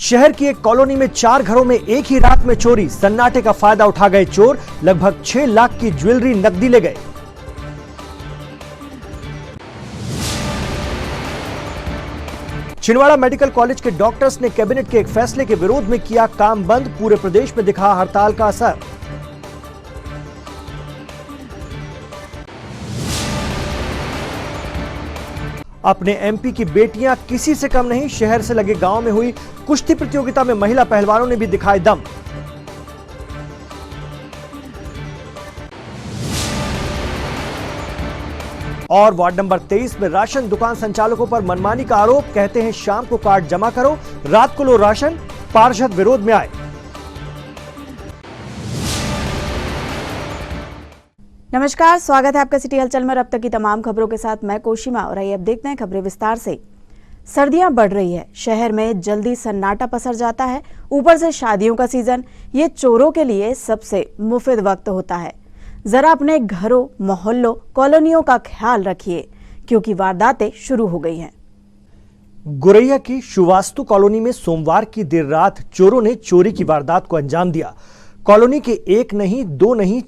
शहर की एक कॉलोनी में 4 घरों में एक ही रात में चोरी। सन्नाटे का फायदा उठा गए चोर। लगभग 6 लाख की ज्वेलरी नकदी ले गए। छिंदवाड़ा मेडिकल कॉलेज के डॉक्टर्स ने कैबिनेट के एक फैसले के विरोध में किया काम बंद। पूरे प्रदेश में दिखा हड़ताल का असर। अपने एमपी की बेटियां किसी से कम नहीं। शहर से लगे गांव में हुई कुश्ती प्रतियोगिता में महिला पहलवानों ने भी दिखाए दम। और वार्ड नंबर 23 में राशन दुकान संचालकों पर मनमानी का आरोप। कहते हैं शाम को कार्ड जमा करो, रात को लो राशन। पार्षद विरोध में आए। नमस्कार, स्वागत है आपका सिटी हलचल में। अब तक की तमाम खबरों के साथ मैं कोशिमा और आइए अब देखते हैं खबरें विस्तार से। सर्दियां बढ़ रही है, शहर में जल्दी सन्नाटा पसर जाता है। ऊपर से शादियों का सीजन, ये चोरों के लिए सबसे मुफिद वक्त होता है। जरा अपने घरों, मोहल्लों, कॉलोनियों का ख्याल रखिए क्योंकि वारदातें शुरू हो गई हैं। गुरैया की श्रीवास्तु कॉलोनी में सोमवार की देर रात चोरों ने चोरी की वारदात को अंजाम दिया। कॉलोनी के एक नहीं, दो नहीं,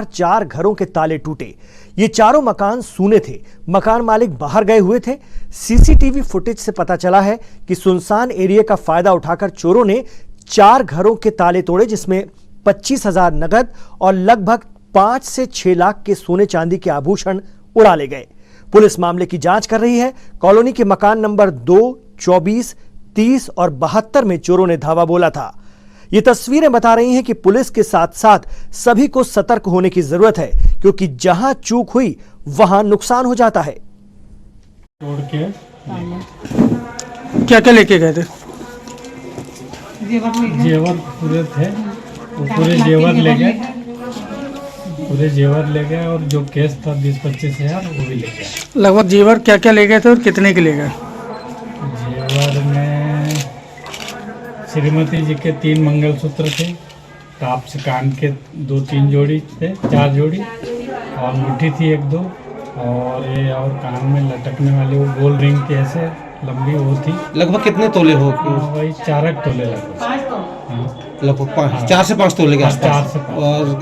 चार घरों के ताले टूटे। ये चारों मकान सूने थे। मकान मालिक बाहर गए हुए थे। सीसीटीवी फुटेज से पता चला है कि सुनसान एरिया का फायदा उठाकर चोरों ने 4 घरों के ताले तोड़े, जिसमें 25,000 नगद और लगभग 5 से 6 लाख के सोने चांदी के आभूषण उड़ा ले गए। पुलिस मामले की जांच कर रही है। कॉलोनी के मकान नंबर 2, 24, 30 और 72 में चोरों ने धावा बोला था। ये तस्वीरें बता रही हैं कि पुलिस के साथ साथ सभी को सतर्क होने की जरूरत है, क्योंकि जहां चूक हुई वहां नुकसान हो जाता है। तोड़ के क्या क्या लेके गए थे? जेवर पूरे थे, वो पूरे जेवर ले गए। पूरे जेवर ले गए और जो केस था 20-25 हजार वो भी ले गए। लगभग जेवर क्या क्या ले गए थे और कितने के ले गए? जेवर में श्रीमती जी के 3 मंगलसूत्र थे, टाप से कान के 2-3 जोड़ी थे, 4 जोड़ी, और मुट्ठी थी 1-2, और ये और कान में लटकने वाली वो गोल रिंग की ऐसे लंबी वो थी। लगभग कितने तोले हो? वही 4 तोले लगभग। लगभग 4 से 5 तोले के आसपास। 4 से 5। और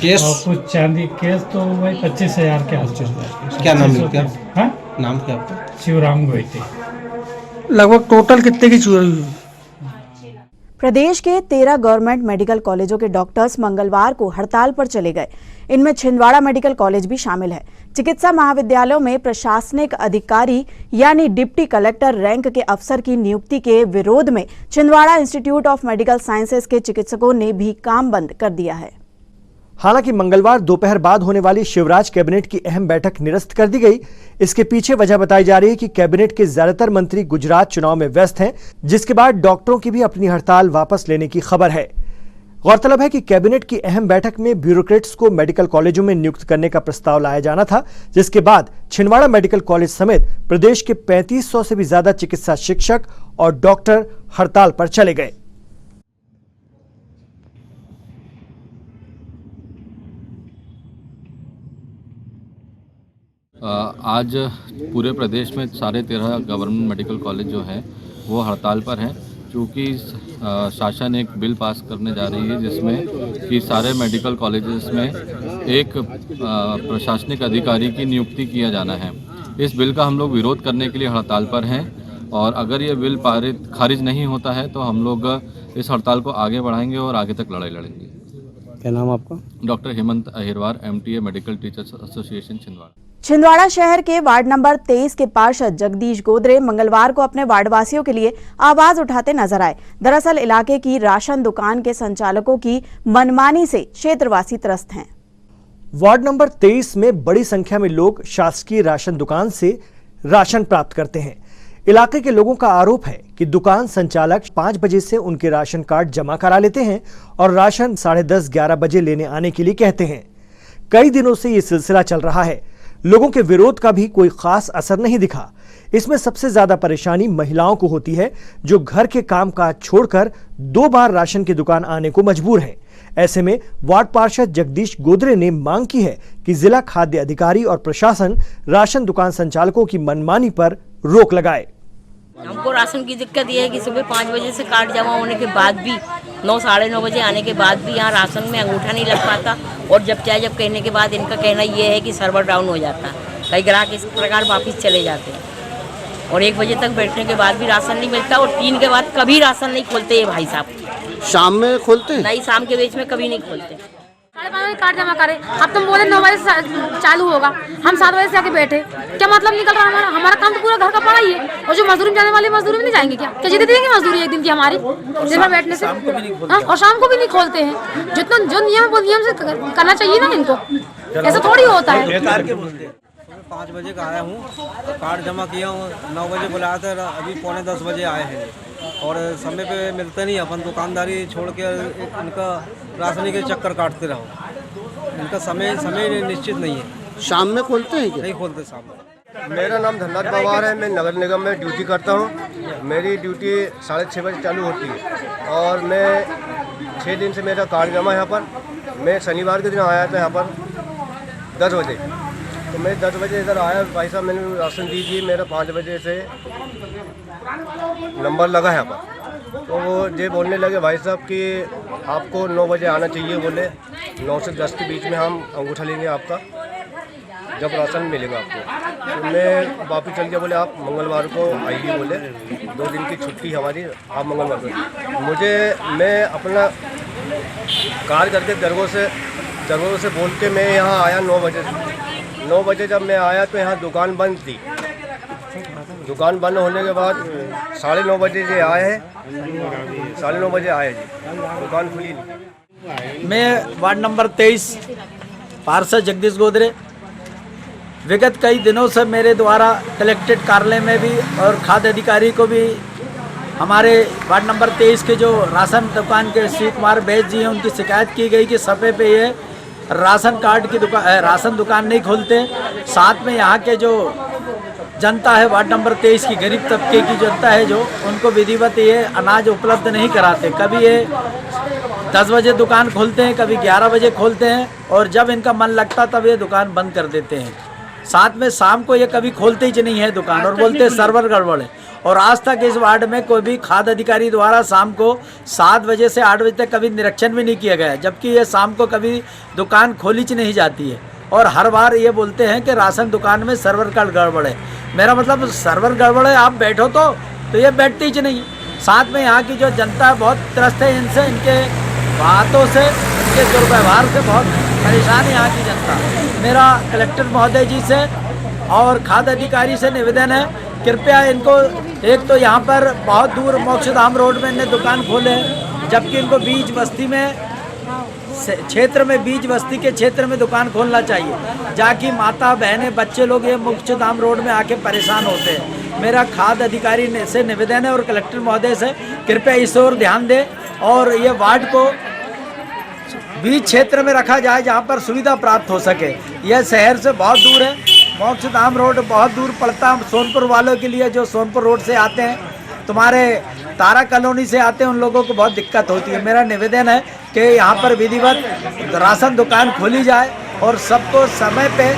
केस और कुछ चांदी केस तो वही 25,000 के आसपास। क्या नाम है क्या? हाँ, नाम क्या आपका? शिवराम गोइते। लगभग टोटल कितने की चोरी हुई? प्रदेश के 13 गवर्नमेंट मेडिकल कॉलेजों के डॉक्टर्स मंगलवार को हड़ताल पर चले गए। इनमें छिंदवाड़ा मेडिकल कॉलेज भी शामिल है। चिकित्सा महाविद्यालयों में प्रशासनिक अधिकारी यानी डिप्टी कलेक्टर रैंक के अफसर की नियुक्ति के विरोध में Chhindwara institute of medical sciences के चिकित्सकों ने भी काम बंद कर दिया है। हालांकि मंगलवार दोपहर बाद होने वाली शिवराज कैबिनेट की अहम बैठक निरस्त कर दी गई। इसके पीछे वजह बताई जा रही है कि कैबिनेट के ज्यादातर मंत्री गुजरात चुनाव में व्यस्त हैं, जिसके बाद डॉक्टरों की भी अपनी हड़ताल वापस लेने की खबर है। गौरतलब है कि कैबिनेट की अहम बैठक में ब्यूरोक्रेट्स को मेडिकल कॉलेजों में नियुक्त करने का प्रस्ताव लाया जाना था, जिसके बाद छिंदवाड़ा मेडिकल कॉलेज समेत प्रदेश के 3500 से भी ज्यादा चिकित्सा शिक्षक और डॉक्टर हड़ताल पर चले गए। आज पूरे प्रदेश में सारे 13 गवर्नमेंट मेडिकल कॉलेज जो हैं वो हड़ताल पर हैं, क्योंकि शासन एक बिल पास करने जा रही है जिसमें कि सारे मेडिकल कॉलेजेस में एक प्रशासनिक अधिकारी की नियुक्ति किया जाना है। इस बिल का हम लोग विरोध करने के लिए हड़ताल पर हैं, और अगर ये बिल खारिज नहीं होता है तो हम लोग इस हड़ताल को आगे बढ़ाएंगे और आगे तक लड़ाई लड़ेंगे। क्या नाम आपका? Doctor Hemant Ahirwar, MTA medical teachers association Chhindwara. Chhindwara शहर के वार्ड नंबर 23 के पार्षद जगदीश गोदरे मंगलवार को अपने वार्डवासियों के लिए आवाज उठाते नजर आए। दरअसल इलाके की राशन दुकान के संचालकों की मनमानी से क्षेत्रवासी त्रस्त हैं। वार्ड नंबर 23 में बड़ी संख्या में लोग शासकीय राशन दुकान से राशन प्राप्त करते हैं। इलाके के लोगों का आरोप है कि दुकान संचालक 5 बजे से उनके राशन कार्ड जमा करा लेते हैं और राशन 10:30-11 बजे लेने आने के लिए कहते हैं। कई दिनों से ये सिलसिला चल रहा है। लोगों के विरोध का भी कोई खास असर नहीं दिखा। इसमें सबसे ज्यादा परेशानी महिलाओं को होती है, जो घर के कामकाज छोड़कर 2 बार राशन की दुकान आने को मजबूर हैं। ऐसे में वार्ड पार्षद जगदीश गोदरे ने मांग की है कि जिला खाद्य अधिकारी और प्रशासन राशन दुकान संचालकों की मनमानी पर रोक लगाए। हमको राशन की दिक्कत ये है कि सुबह 5 बजे से कार्ड जमा होने के बाद भी 9 साढ़े 9 बजे आने के बाद भी यहाँ राशन में अंगूठा नहीं लग पाता, और जब कहने के बाद इनका कहना ये है कि सर्वर डाउन हो जाता है। कई ग्राहक इस प्रकार वापस चले जाते हैं, और 1 बजे तक बैठने के बाद भी राशन नहीं मिलता, और 3 के बाद कभी राशन नहीं खोलते ये भाई साहब। शाम में खोलते हैं? नहीं, शाम के बीच में कभी नहीं खोलते। 5:30 बजे कार्ड जमा करे, अब तुम बोले 9 बजे से चालू होगा, हम 7 बजे से आके बैठे, क्या मतलब निकल रहा है हमारा काम तो पूरा घर का पड़ा ही है। और जो मजदूरी में जाने वाले मजदूरी में नहीं जाएंगे क्या जितने देंगे मजदूरी एक दिन की हमारी दिन भर बैठने से, और शाम को भी नहीं खोलते हैं। जितना जो नियम वो नियम से करना चाहिए ना इनको, ऐसा थोड़ी होता है। 5 बजे का आया हूँ, कार्ड जमा किया हूँ, 9 बजे बुलाया था, अभी 9:45 बजे आए हैं, और समय पे मिलते नहीं। अपन दुकानदारी छोड़ के इनका राशनी के चक्कर काटते रहो, इनका समय निश्चित नहीं है। शाम में खोलते हैं क्या? नहीं खोलते शाम में। मेरा नाम धनराज पवार है, मैं नगर निगम में ड्यूटी करता हूँ। मेरी ड्यूटी 6:30 बजे चालू होती है, और मैं 6 दिन से मेरा कार्ड जमा है यहाँ पर। मैं शनिवार के दिन आया था यहाँ पर 10 बजे, तो मैं 10 बजे इधर आया, भाई साहब मैंने राशन दीजिए, मेरा 5 बजे से नंबर लगा है यहाँ पर। तो वो ये बोलने लगे भाई साहब कि आपको 9 बजे आना चाहिए, बोले 9 से 10 के बीच में हम अंगूठा लेंगे आपका, जब राशन मिलेगा आपको। तो मैं वापस चल गया, बोले आप मंगलवार को आइए, बोले 2 दिन की छुट्टी हमारी, आप मंगलवार को। मैं अपना कार्य करके दरगों से बोल के मैं यहाँ आया 9 बजे। 9 बजे जब मैं आया तो यहाँ दुकान बंद थी। दुकान बंद होने के बाद 9:30 बजे से आए हैं, 9:30 बजे आए जी, दुकान खुली नहीं। मैं वार्ड नंबर 23 पार्षद जगदीश गोदरे, विगत कई दिनों से मेरे द्वारा कलेक्ट्रेट कार्यालय में भी और खाद्य अधिकारी को भी हमारे वार्ड नंबर 23 के जो राशन दुकान के श्री कुमार बैस जी हैं, उनकी शिकायत की गई कि समय पे ये राशन कार्ड की राशन दुकान नहीं खोलते। साथ में यहाँ के जो जनता है वार्ड नंबर 23 की गरीब तबके की जनता है, जो उनको विधिवत ये अनाज उपलब्ध नहीं कराते। कभी ये 10 बजे दुकान खोलते हैं, कभी 11 बजे खोलते हैं, और जब इनका मन लगता तब ये दुकान बंद कर देते हैं। साथ में शाम को ये कभी खोलते ही नहीं है दुकान, और बोलते हैं सर्वर गड़बड़ है। और आज तक इस वार्ड में कोई भी खाद्य अधिकारी द्वारा शाम को 7 बजे से 8 बजे तक कभी निरीक्षण भी नहीं किया गया, जबकि ये शाम को कभी दुकान खोली नहीं जाती है। और हर बार ये बोलते हैं कि राशन दुकान में सर्वर का गड़बड़ है। मेरा मतलब सर्वर गड़बड़ है, आप बैठो तो ये बैठती ही नहीं। साथ में यहाँ की जो जनता है बहुत त्रस्त है इनसे, इनके बातों से, इनके दुर्व्यवहार से बहुत परेशान है यहाँ की जनता। मेरा कलेक्टर महोदय जी से और खाद्य अधिकारी से निवेदन है, कृपया इनको, एक तो यहाँ पर बहुत दूर मोक्षधाम रोड में इन्हें दुकान खोले, जबकि इनको बीच बस्ती में क्षेत्र में बीच बस्ती के क्षेत्र में दुकान खोलना चाहिए, जाकि माता बहनें बच्चे लोग ये मोक्षधाम रोड में आके परेशान होते हैं। मेरा खाद्य अधिकारी से निवेदन है और कलेक्टर महोदय से, कृपया इस ओर ध्यान दें और ये वार्ड को बीच क्षेत्र में रखा जाए जहाँ पर सुविधा प्राप्त हो सके। यह शहर से बहुत दूर है, मोक्षधाम रोड बहुत दूर पड़ता है सोनपुर वालों के लिए, जो सोनपुर रोड से आते हैं, तुम्हारे तारा कॉलोनी से आते हैं, उन लोगों को बहुत दिक्कत होती है। मेरा निवेदन है कि यहाँ पर विधिवत राशन दुकान खोली जाए और सबको समय पे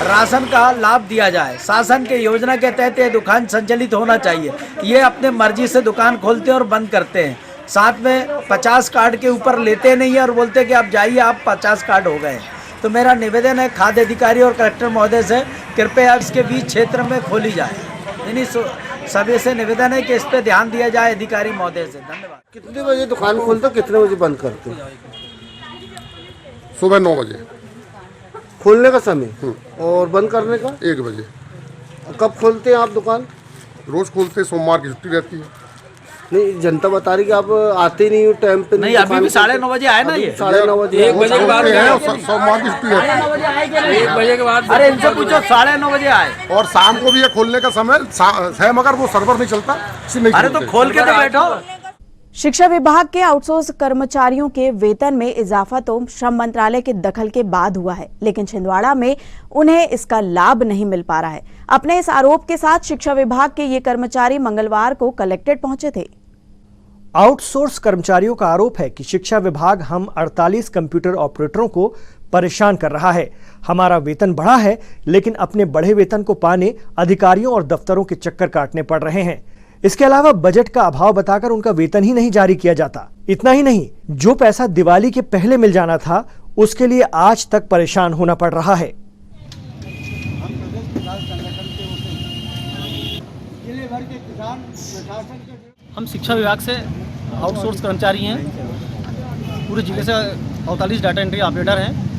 राशन का लाभ दिया जाए। शासन के योजना के तहत ये दुकान संचालित होना चाहिए। ये अपने मर्जी से दुकान खोलते हैं और बंद करते हैं। साथ में 50 कार्ड के ऊपर लेते नहीं है और बोलते हैं कि आप जाइए, आप 50 कार्ड हो गए। तो मेरा निवेदन है खाद्य अधिकारी और कलेक्टर महोदय से, कृपया इसके बीच क्षेत्र में खोली जाए। इन्हीं सभी से निवेदन है कि इस पर ध्यान दिया जाए अधिकारी महोदय से। धन्यवाद। कितने बजे दुकान खोलते, कितने बजे बंद करते? सुबह 9 बजे खोलने का समय और बंद करने का 1 बजे। कब खोलते हैं आप दुकान? रोज खोलते हैं, सोमवार की छुट्टी रहती है। नहीं, जनता बता रही कि आप आते नहीं हो टाइम पे। नहीं, अभी भी 9:30 बजे आए ना, ये 9:30 बजे 1 बजे के बाद सोमवार की छुट्टी रहती है। 1 बजे के बाद, अरे इनसे पूछो 9:30 बजे आए। और शाम को भी ये खोलने का समय है, मगर वो सर्वर नहीं चलता, इसलिए अरे तो खोल के तो बैठो। शिक्षा विभाग के आउटसोर्स कर्मचारियों के वेतन में इजाफा तो श्रम मंत्रालय के दखल के बाद हुआ है, लेकिन छिंदवाड़ा में उन्हें इसका लाभ नहीं मिल पा रहा है। अपने इस आरोप के साथ शिक्षा विभाग के ये कर्मचारी मंगलवार को कलेक्ट्रेट पहुंचे थे। आउटसोर्स कर्मचारियों का आरोप है कि शिक्षा विभाग हम 48 कंप्यूटर ऑपरेटरों को परेशान कर रहा है। हमारा वेतन बढ़ा है, लेकिन अपने बढ़े वेतन को पाने अधिकारियों और दफ्तरों के चक्कर काटने पड़ रहे हैं। इसके अलावा बजट का अभाव बताकर उनका वेतन ही नहीं जारी किया जाता। इतना ही नहीं, जो पैसा दिवाली के पहले मिल जाना था उसके लिए आज तक परेशान होना पड़ रहा है। हम शिक्षा विभाग से आउटसोर्स कर्मचारी हैं। पूरे जिले से 48 डाटा एंट्री ऑपरेटर हैं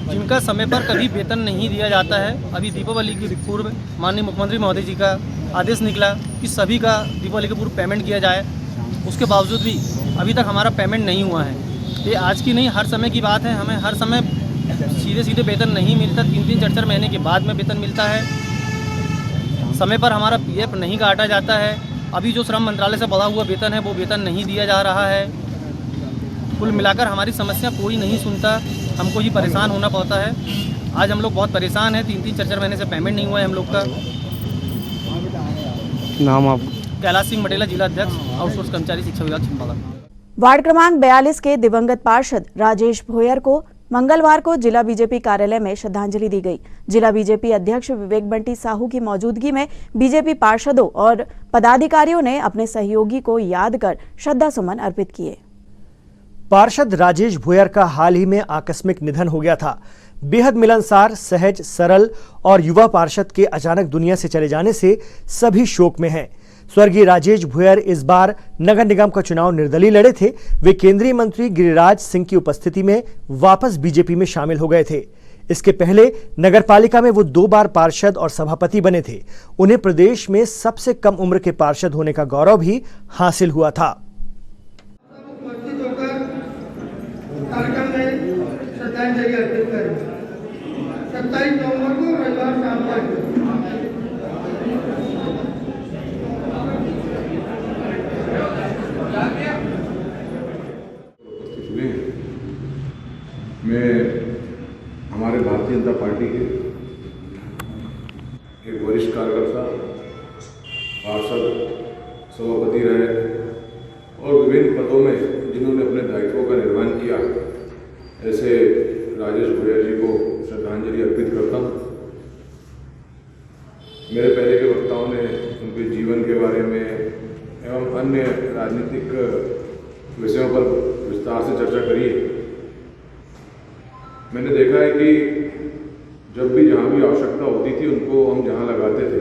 जिनका समय पर कभी वेतन नहीं दिया जाता है। अभी दीपावली के पूर्व माननीय मुख्यमंत्री महोदय जी का आदेश निकला कि सभी का दीपावली के पूर्व पेमेंट किया जाए। उसके बावजूद भी अभी तक हमारा पेमेंट नहीं हुआ है। ये आज की नहीं, हर समय की बात है। हमें हर समय सीधे वेतन नहीं मिलता, 3-3, 4-4 महीने के बाद में वेतन मिलता है। समय पर हमारा PF नहीं काटा जाता है। अभी जो श्रम मंत्रालय से बढ़ा हुआ वेतन है वो वेतन नहीं दिया जा रहा है। कुल मिलाकर हमारी समस्या कोई नहीं सुनता, हमको ही परेशान होना पड़ता है। आज हम लोग बहुत परेशान हैं, 3-3, 4-4 महीने से पेमेंट नहीं हुआ है हम लोग का। नाम आप? कैलाश सिंह मटेला, जिला अध्यक्ष, आउटसोर्स कर्मचारी, शिक्षा विभाग, छिंदवाड़ा। वार्ड क्रमांक 42 के दिवंगत पार्षद राजेश भोयर को मंगलवार को जिला बीजेपी कार्यालय में श्रद्धांजलि दी गई। जिला बीजेपी अध्यक्ष विवेक बंटी साहू की मौजूदगी में बीजेपी पार्षदों और पदाधिकारियों ने अपने सहयोगी को याद कर श्रद्धा सुमन अर्पित किए। पार्षद राजेश भोयर का हाल ही में आकस्मिक निधन हो गया था। बेहद मिलनसार, सहज, सरल और युवा पार्षद के अचानक दुनिया से चले जाने से सभी शोक में हैं। स्वर्गीय राजेश भोयर इस बार नगर निगम का चुनाव निर्दलीय लड़े थे। वे केंद्रीय मंत्री गिरिराज सिंह की उपस्थिति में वापस बीजेपी में शामिल हो गए थे। इसके पहले नगरपालिका में वो 2 बार पार्षद और सभापति बने थे। उन्हें प्रदेश में सबसे कम उम्र के पार्षद होने का गौरव भी हासिल हुआ था। श्रद्धांजलि अर्पित करें। 27 नवंबर को रविवार शाम तक मैं हमारे भारतीय जनता पार्टी के एक वरिष्ठ कार्यकर्ता, पार्षद, सभापति रहे और विभिन्न पदों में जिन्होंने अपने दायित्वों का निर्वहन किया, ऐसे राजेश भोयर जी को श्रद्धांजलि अर्पित करता हूँ। मेरे पहले के वक्ताओं ने उनके जीवन के बारे में एवं अन्य राजनीतिक विषयों पर विस्तार से चर्चा करी है। मैंने देखा है कि जब भी जहाँ भी आवश्यकता होती थी उनको हम जहाँ लगाते थे,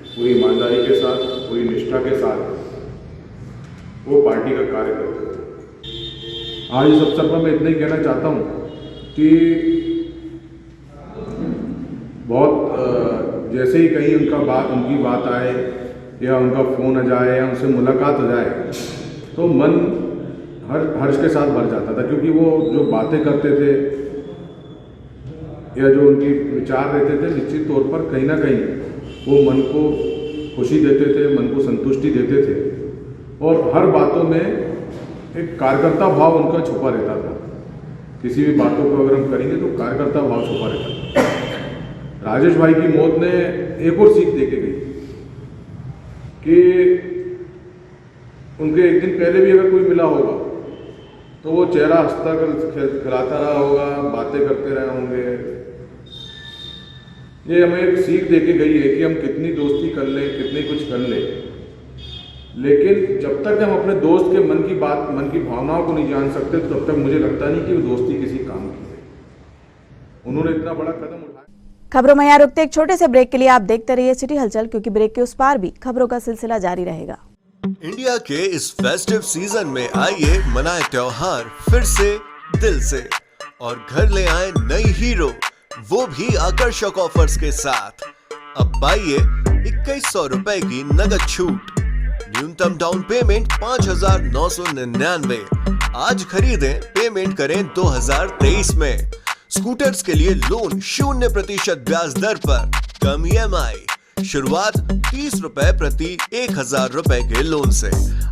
पूरी ईमानदारी के साथ, पूरी निष्ठा के साथ वो पार्टी का कार्य करते थे। आज इस अवसर पर मैं इतना ही कहना चाहता हूँ कि बहुत जैसे ही कहीं उनकी बात आए या उनका फ़ोन आ जाए या उनसे मुलाकात हो जाए तो मन हर्ष के साथ भर जाता था, क्योंकि वो जो बातें करते थे या जो उनकी विचार रहते थे, निश्चित तौर पर कहीं ना कहीं वो मन को खुशी देते थे, मन को संतुष्टि देते थे और हर बातों में एक कार्यकर्ता भाव उनका छुपा रहता था। किसी भी बातों को अगर हम करेंगे तो कार्यकर्ता भाव छुपा रहता था। राजेश भाई की मौत ने एक और सीख दे के गई कि उनके एक दिन पहले भी अगर कोई मिला होगा तो वो चेहरा हंसता खिलाता रहा होगा, बातें करते रहे होंगे। ये हमें एक सीख दे के गई है कि हम कितनी दोस्ती कर लें, कितनी कुछ कर लें, लेकिन जब तक हम अपने दोस्त के मन की बात, मन की भावनाओं को नहीं जान सकते तब तक मुझे लगता नहीं कि वो दोस्ती किसी काम की है। उन्होंने इतना बड़ा कदम उठाया। खबरों में यहाँ रुकते एक छोटे से ब्रेक के लिए आप देखते रहिए सिटी हलचल, क्योंकि ब्रेक के उस पार भी खबरों का सिलसिला जारी रहेगा। इंडिया के इस फेस्टिव सीजन में आइए मनाए त्योहार फिर से दिल से और घर ले आए नई हीरो, वो भी आकर्षक ऑफर्स के साथ। अब पाइए 2100 रुपए की नगद छूट, न्यूनतम डाउन पेमेंट 5,999। आज खरीदें, पेमेंट करें 2023 में। स्कूटर्स के लिए लोन 0% ब्याज दर पर, कम EMI, शुरुआत 30 रुपए प्रति 1,000 रुपए के लोन से।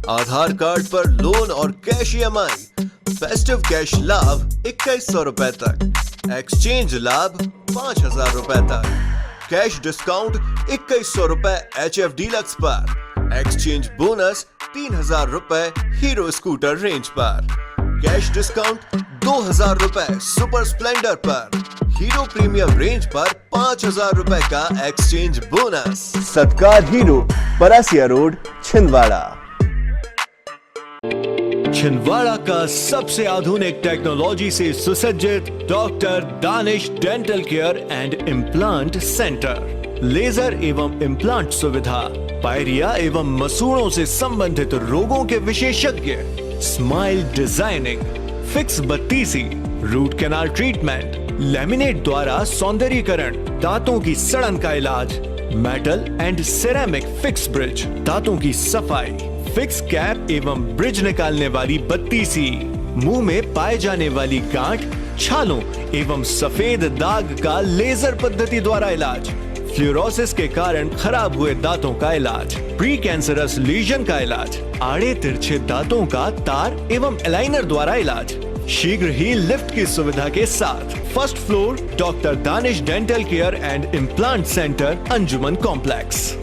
आधार कार्ड पर लोन और कैश EMI। फेस्टिव कैश लाभ 2100 रुपए तक, एक्सचेंज लाभ 5,000 रुपए तक, कैश डिस्काउंट 2100 रुपए HF डीलक्स पर, एक्सचेंज बोनस 3,000 रुपए हीरो स्कूटर रेंज पर, कैश डिस्काउंट 2,000 रुपए सुपर स्प्लेंडर पर, हीरो प्रीमियम रेंज पर 5,000 रुपए का exchange bonus. Satkar Hero, Parasia road, Chhindwara. Chhindwara का सबसे आधुनिक टेक्नोलॉजी से सुसज्जित doctor Danish dental care and implant centre. Laser एवं इम्प्लांट सुविधा, पायरिया एवं मसूड़ों से संबंधित रोगों के विशेषज्ञ, स्माइल डिजाइनिंग, फिक्स बत्तीसी, रूट कैनाल ट्रीटमेंट, लैमिनेट द्वारा सौंदर्यीकरण, दांतों की सड़न का इलाज, metal and ceramic fix bridge, दांतों की सफाई, फिक्स कैप एवं ब्रिज निकालने वाली बत्तीसी, मुंह में पाए जाने वाली गांठ, छालों एवं सफेद दाग का लेजर पद्धति द्वारा इलाज, फ्लोरोसिस के कारण खराब हुए दांतों का इलाज, प्री कैंसरस लीजन का इलाज, आड़े तिरछे दांतों का तार एवं एलाइनर द्वारा इलाज, शीघ्र ही लिफ्ट की सुविधा के साथ। First floor doctor Danish dental care and implant centre, Anjuman complex.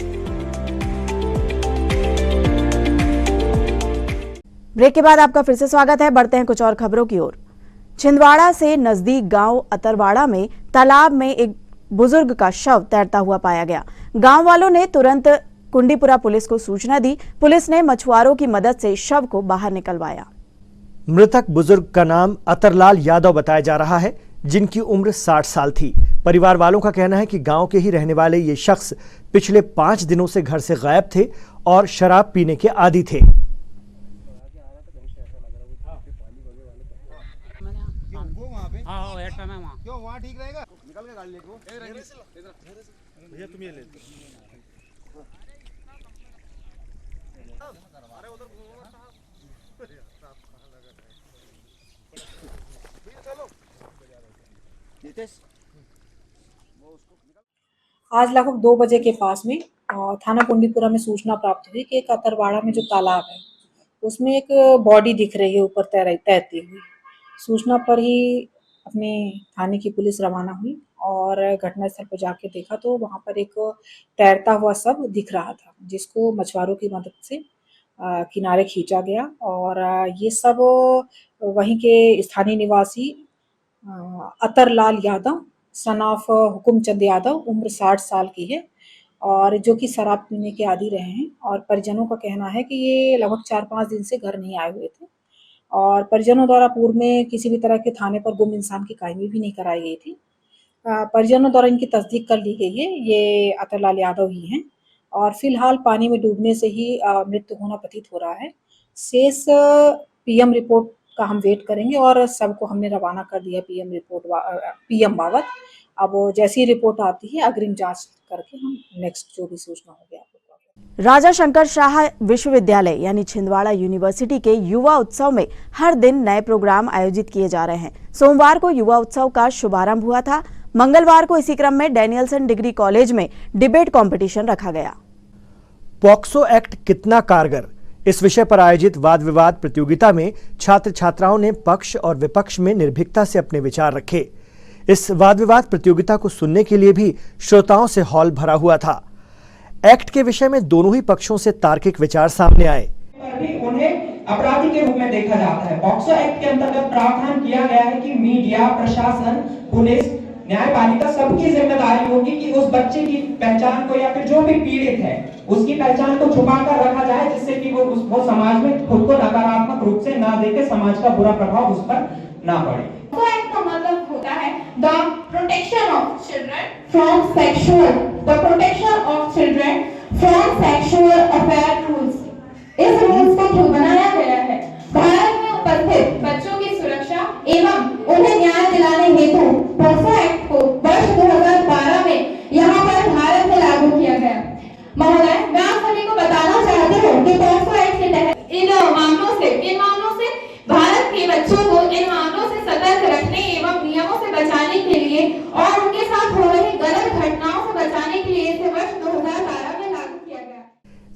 Break के बाद आपका फिर से स्वागत है। बढ़ते हैं कुछ और खबरों की ओर। छिंदवाड़ा से नजदीक गांव अतरवाड़ा में तालाब में एक बुजुर्ग का शव तैरता हुआ पाया गया। गांव वालों ने तुरंत कुंडीपुरा पुलिस को सूचना दी। पुलिस ने मछुआरों की मदद से शव को बाहर निकलवाया। मृतक बुजुर्ग का नाम अतरलाल यादव बताया जा रहा है, जिनकी उम्र 60 साल थी। परिवार वालों का कहना है कि गांव के ही रहने वाले ये शख्स पिछले 5 दिनों से घर से गायब थे और शराब पीने के आदी थे। वहाँ ठीक रहेगा, निकल के गाड़ी लेके भैया तुम ये ले आज लगभग 2 बजे के पास में थाना कुंडीपुरा में सूचना प्राप्त हुई कि एक अतरवाड़ा में जो तालाब है उसमें एक बॉडी दिख रही है ऊपर तैरती हुई। सूचना पर ही अपने थाने की पुलिस रवाना हुई और घटनास्थल पर जाके देखा तो वहां पर एक तैरता हुआ शव दिख रहा था, जिसको मछुआरों की मदद से किनारे खींचा गया। और ये सब वहीं के स्थानीय निवासी अतरलाल यादव सन ऑफ हुकुमचंद यादव, उम्र 60 साल की है और जो कि शराब पीने के आदी रहे हैं। और परिजनों का कहना है कि ये लगभग 4-5 दिन से घर नहीं आए हुए थे और परिजनों द्वारा पूर्व में किसी भी तरह के थाने पर गुम इंसान की कायमी भी नहीं कराई गई थी। परिजनों द्वारा इनकी तस्दीक कर ली गई है, ये अतरलाल यादव ही हैं और फिलहाल पानी में डूबने से ही मृत्यु होना प्रतीत हो रहा है। शेष पीएम रिपोर्ट का हम वेट करेंगे और सबको हमने रवाना कर दिया पीएम बाबत। अब जैसी रिपोर्ट आती है अग्रिम जांच करके हम नेक्स्ट जो भी सूचना होगी आपको। राजा शंकर शाह विश्वविद्यालय यानी छिंदवाड़ा यूनिवर्सिटी के युवा उत्सव में हर दिन नए प्रोग्राम आयोजित किए जा रहे हैं। सोमवार को युवा उत्सव का शुभारंभ हुआ था। मंगलवार को इसी क्रम में डैनियलसन डिग्री कॉलेज में डिबेट कंपटीशन रखा गया। पॉक्सो एक्ट कितना कारगर, इस विषय पर आयोजित वाद विवाद प्रतियोगिता में छात्र छात्राओं ने पक्ष और विपक्ष में निर्भीकता से अपने विचार रखे। इस वाद विवाद प्रतियोगिता को सुनने के लिए भी श्रोताओं से हॉल भरा हुआ था। एक्ट के विषय में दोनों ही पक्षों से तार्किक विचार सामने आए। उन्हें अपराधी के रूप में देखा जाता है। पॉक्सो एक्ट के अंतर्गत प्रावधान किया गया है कि मीडिया, प्रशासन, पुलिस, न्यायपालिका सबकी जिम्मेदारी होगी कि उस बच्चे की पहचान को या फिर जो भी पीड़ित है उसकी पहचान को छुपा कर रखा जाए, जिससे कि वो समाज में खुद को नकारात्मक रूप से ना देखे, समाज का बुरा प्रभाव उस पर ना पड़े। पॉक्सो एक्ट का मतलब होता है the protection of children from sexual affair rules. इस रूल्स को क्यों बनाया गया है? भारत में उपस्थित बच्चों की सुरक्षा एवं उन्हें न्याय दिलाने हेतु पॉक्सो एक्ट को वर्ष 2012 में यहाँ पर भारत में लागू किया गया। महोदय, मैं आप सभी को बताना चाहती हूँ कि पॉक्सो एक्ट के तहत इन मामलों से भारत के बच्चों को इन मामलों से सतर्क रखने एवं नियमों से बचाने के लिए और उनके साथ हो रही गलत घटनाओं से बचाने के लिए इसे वर्ष 2012 में लागू किया गया।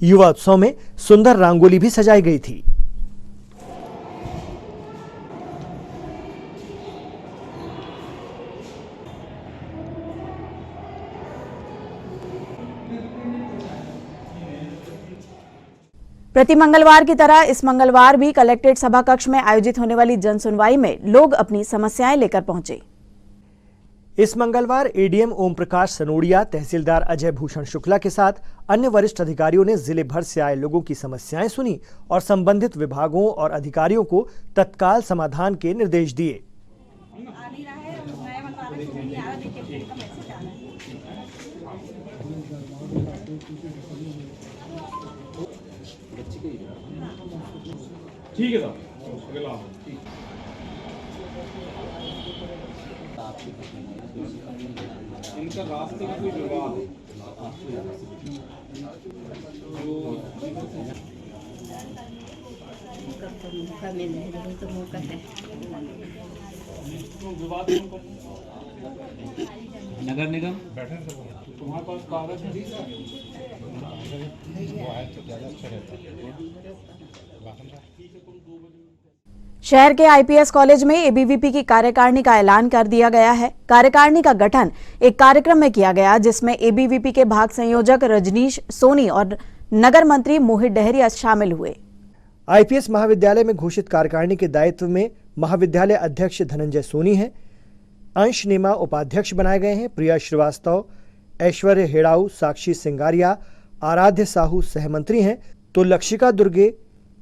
युवा उत्सव में सुंदर रंगोली भी सजाई गई थी। प्रति मंगलवार की तरह इस मंगलवार भी कलेक्ट्रेट सभा कक्ष में आयोजित होने वाली जन सुनवाई में लोग अपनी समस्याएं लेकर पहुंचे। इस मंगलवार एडीएम ओम प्रकाश सनोडिया, तहसीलदार अजय भूषण शुक्ला के साथ अन्य वरिष्ठ अधिकारियों ने जिले भर से आए लोगों की समस्याएं सुनी और संबंधित विभागों और अधिकारियों को तत्काल समाधान के निर्देश दिए। ठीक है इनका रास्ते में कोई विवाद नगर निगम बैठे तुम्हारे पास कागज शहर के आईपीएस कॉलेज में एबीवीपी की कार्यकारिणी का ऐलान कर दिया गया है। कार्यकारिणी का गठन एक कार्यक्रम में किया गया जिसमें एबीवीपी के भाग संयोजक रजनीश सोनी और नगर मंत्री मोहित डहरिया शामिल हुए। आईपीएस महाविद्यालय में घोषित कार्यकारिणी के दायित्व में महाविद्यालय अध्यक्ष धनंजय सोनी हैं। अंश नेमा उपाध्यक्ष बनाए गए हैं। प्रिया श्रीवास्तव, ऐश्वर्य हेड़ाऊ, साक्षी सिंगारिया, आराध्य साहू सहमंत्री हैं तो लक्षिका दुर्गे,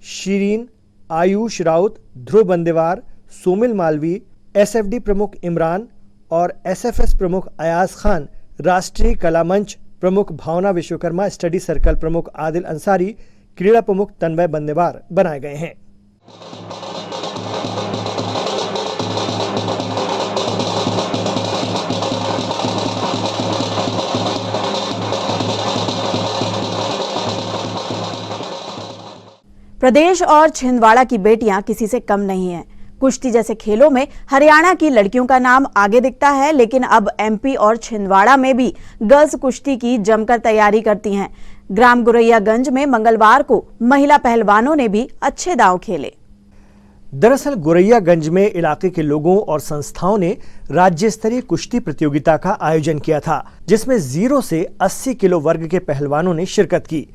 शीरीन, आयुष राउत, ध्रुव बंदेवार, सोमिल मालवी, एसएफडी प्रमुख इमरान और एसएफएस प्रमुख अयाज खान, राष्ट्रीय कला मंच प्रमुख भावना विश्वकर्मा, स्टडी सर्कल प्रमुख आदिल अंसारी, क्रीड़ा प्रमुख तन्वय बंदेवार बनाए गए हैं। प्रदेश और छिंदवाड़ा की बेटियां किसी से कम नहीं हैं। कुश्ती जैसे खेलों में हरियाणा की लड़कियों का नाम आगे दिखता है, लेकिन अब एमपी और छिंदवाड़ा में भी गर्ल्स कुश्ती की जमकर तैयारी करती हैं। ग्राम गुरैयागंज में मंगलवार को महिला पहलवानों ने भी अच्छे दांव खेले। दरअसल गुरैयागंज में इलाके के लोगों और संस्थाओं ने राज्य स्तरीय कुश्ती प्रतियोगिता का आयोजन किया था, जिसमें 0 से 80 किलो वर्ग के पहलवानों ने शिरकत की।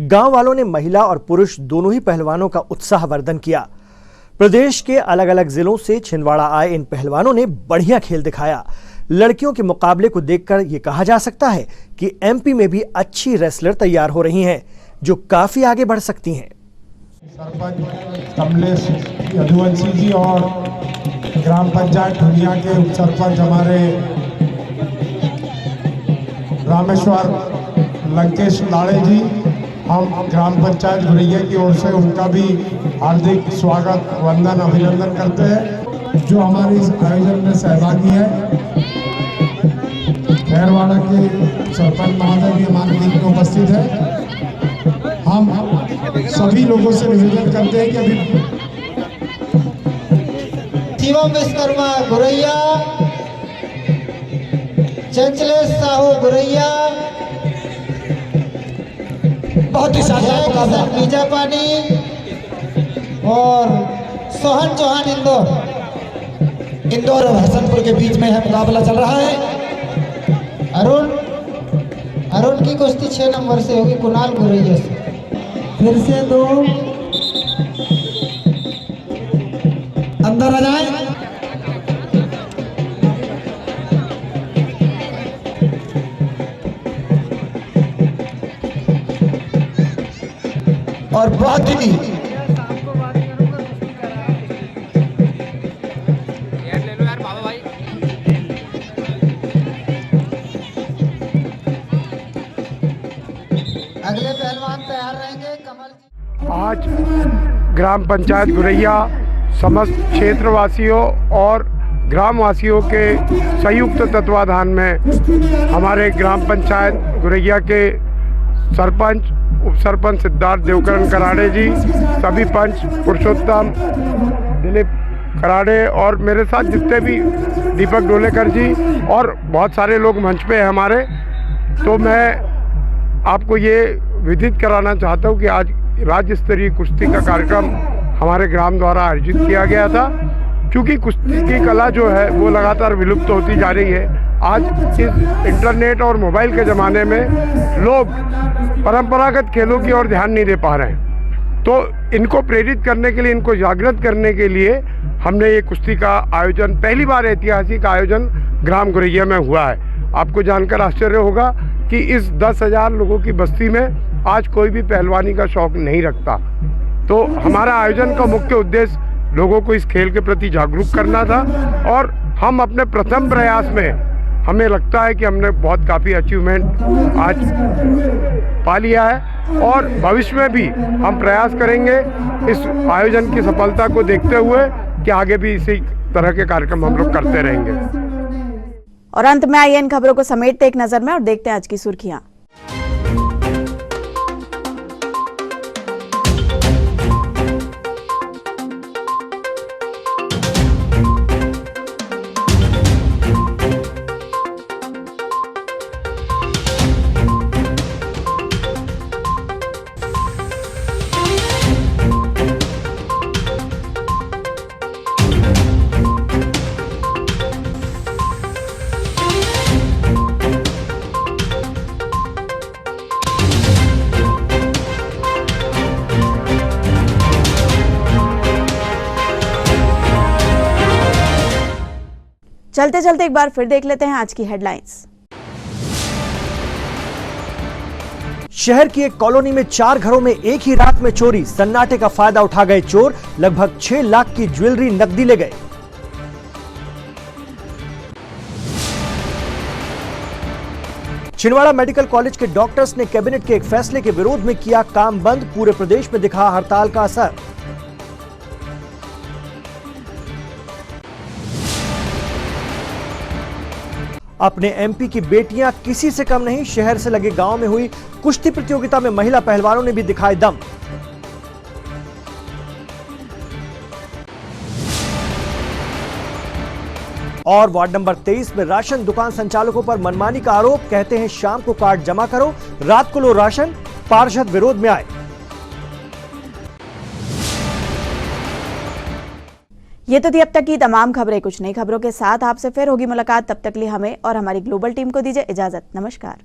गांव वालों ने महिला और पुरुष दोनों ही पहलवानों का उत्साहवर्धन किया। प्रदेश के अलग अलग जिलों से छिंदवाड़ा आए इन पहलवानों ने बढ़िया खेल दिखाया। लड़कियों के मुकाबले को देखकर यह कहा जा सकता है कि एमपी में भी अच्छी रेसलर तैयार हो रही हैं, जो काफी आगे बढ़ सकती हैं। सरपंच कमलेश यदुवंशी जी और ग्राम पंचायत दुनिया के उप सरपंच हमारे रामेश्वर लंकेश लाड़े जी, हम ग्राम पंचायत गुरैया की ओर से उनका भी हार्दिक स्वागत, वंदन, अभिनंदन करते हैं। जो हमारे इस आयोजन में सहभागी है, खैरवाड़ा के सरपंच महोदय भी हमारे बीच में उपस्थित है। हम सभी लोगों से निवेदन करते हैं कि अभी शिवम विश्वकर्मा गुरैया, चंचलेश साहू गुरैया, बहुत ही शानदार बीजा पानी और सोहन चौहान इंदौर और हसनपुर के बीच में है मुकाबला चल रहा है। अरुण की कुश्ती 6 नंबर से होगी कुणाल गुरैया से। फिर से 2 अंदर आ जाए। और बहुत ही अगले पहलवान तैयार रहेंगे। कमल आज ग्राम पंचायत गुरैया समस्त क्षेत्रवासियों और ग्रामवासियों के संयुक्त तत्वाधान में हमारे ग्राम पंचायत गुरैया के सरपंच, उप सरपंच सिद्धार्थ देवकरण कराड़े जी, सभी पंच पुरुषोत्तम, दिलीप कराड़े और मेरे साथ जितने भी दीपक डोलेकर जी और बहुत सारे लोग मंच पे हैं हमारे। तो मैं आपको ये विदित कराना चाहता हूँ कि आज राज्य स्तरीय कुश्ती का कार्यक्रम हमारे ग्राम द्वारा आयोजित किया गया था। क्योंकि कुश्ती की कला जो है वो लगातार विलुप्त होती जा रही है। आज इस इंटरनेट और मोबाइल के ज़माने में लोग परंपरागत खेलों की ओर ध्यान नहीं दे पा रहे हैं। तो इनको प्रेरित करने के लिए, इनको जागृत करने के लिए हमने ये कुश्ती का आयोजन, पहली बार ऐतिहासिक आयोजन ग्राम गुरैया में हुआ है। आपको जानकर आश्चर्य होगा कि इस 10,000 लोगों की बस्ती में आज कोई भी पहलवानी का शौक नहीं रखता। तो हमारा आयोजन का मुख्य उद्देश्य लोगों को इस खेल के प्रति जागरूक करना था और हम अपने प्रथम प्रयास में, हमें लगता है कि हमने बहुत काफ़ी अचीवमेंट आज पा लिया है और भविष्य में भी हम प्रयास करेंगे इस आयोजन की सफलता को देखते हुए कि आगे भी इसी तरह के कार्यक्रम हम लोग करते रहेंगे। और अंत में आइए इन खबरों को समेटते एक नजर में और देखते हैं आज की सुर्खियां। चलते चलते एक बार फिर देख लेते हैं आज की हेडलाइंस। शहर की एक कॉलोनी में 4 घरों में एक ही रात में चोरी, सन्नाटे का फायदा उठा गए चोर, लगभग 6 लाख की ज्वेलरी नकदी ले गए। छिंदवाड़ा मेडिकल कॉलेज के डॉक्टर्स ने कैबिनेट के एक फैसले के विरोध में किया काम बंद, पूरे प्रदेश में दिखा हड़ताल का असर। अपने एमपी की बेटियां किसी से कम नहीं, शहर से लगे गांव में हुई कुश्ती प्रतियोगिता में महिला पहलवानों ने भी दिखाए दम। और वार्ड नंबर 23 में राशन दुकान संचालकों पर मनमानी का आरोप, कहते हैं शाम को कार्ड जमा करो, रात को लो राशन, पार्षद विरोध में आए। ये तो थी अब तक की तमाम खबरें। कुछ नई खबरों के साथ आपसे फिर होगी मुलाकात, तब तक लिए हमें और हमारी ग्लोबल टीम को दीजिए इजाजत। नमस्कार।